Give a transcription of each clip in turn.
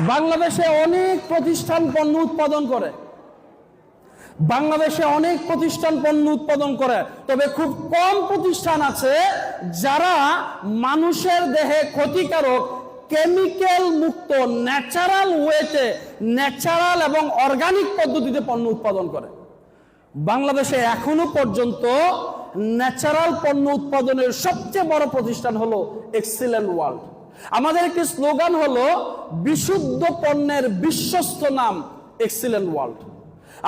বাংলাদেশে অনেক প্রতিষ্ঠান পণ্য উৎপাদন করে, তবে খুব কম প্রতিষ্ঠান আছে যারা মানুষের দেহে ক্ষতিকারক কেমিক্যাল মুক্ত ন্যাচারাল ওয়েতে, ন্যাচারাল এবং অর্গানিক পদ্ধতিতে পণ্য উৎপাদন করে। বাংলাদেশে এখনো পর্যন্ত ন্যাচারাল পণ্য উৎপাদনের সবচেয়ে বড় প্রতিষ্ঠান হলো এক্সিলেন্ট ওয়ার্ল্ড। আমাদের একটি স্লোগান হলো বিশুদ্ধ পণ্যের বিশ্বস্ত নাম এক্সিলেন্ট ওয়ার্ল্ড।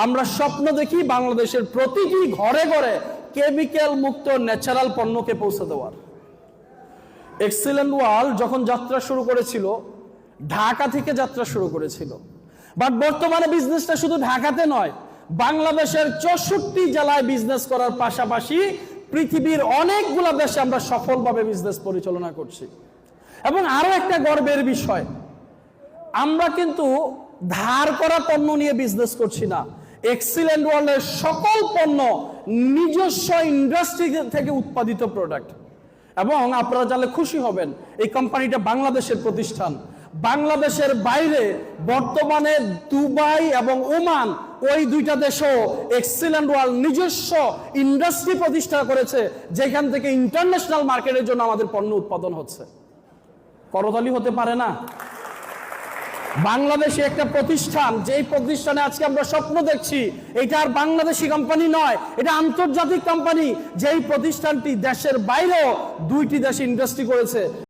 আমরা স্বপ্ন দেখি বাংলাদেশের প্রতিটি ঘরে ঘরে কেমিক্যাল মুক্ত ন্যাচারাল পণ্যকে পৌঁছে দেওয়ার। এক্সিলেন্ট ওয়ার্ল্ড যখন যাত্রা শুরু করেছিল, ঢাকা থেকে যাত্রা শুরু করেছিল, বাট বর্তমানে বিজনেসটা শুধু ঢাকাতে নয়, বাংলাদেশের 64 জেলায় বিজনেস করার পাশাপাশি পৃথিবীর অনেকগুলো দেশে আমরা সফলভাবে বিজনেস পরিচালনা করছি। এবং আরো একটা গর্বের বিষয়, আমরা কিন্তু ধার করা পণ্য নিয়ে বিজনেস করছি না। এক্সিলেন্ট ওয়ার্ল্ডের সকল পণ্য নিজস্ব ইন্ডাস্ট্রি থেকে উৎপাদিত প্রোডাক্ট। এবং আপনারা জানলে খুশি হবেন, এই কোম্পানিটা বাংলাদেশের প্রতিষ্ঠান। বাংলাদেশের বাইরে বর্তমানে দুবাই এবং ওমান, ওই দুইটা দেশও এক্সিলেন্ট ওয়ার্ল্ড নিজস্ব ইন্ডাস্ট্রি প্রতিষ্ঠা করেছে, যেখান থেকে ইন্টারন্যাশনাল মার্কেটের জন্য আমাদের পণ্য উৎপাদন হচ্ছে। করতালি হতে পারে না? বাংলাদেশে একটা প্রতিষ্ঠান, যেই প্রতিষ্ঠানে আজকে আমরা স্বপ্ন দেখছি, এটা আর বাংলাদেশি কোম্পানি নয়, এটা আন্তর্জাতিক কোম্পানি। যেই প্রতিষ্ঠানটি দেশের বাইরেও 2টি দেশে ইন্ডাস্ট্রি করেছে।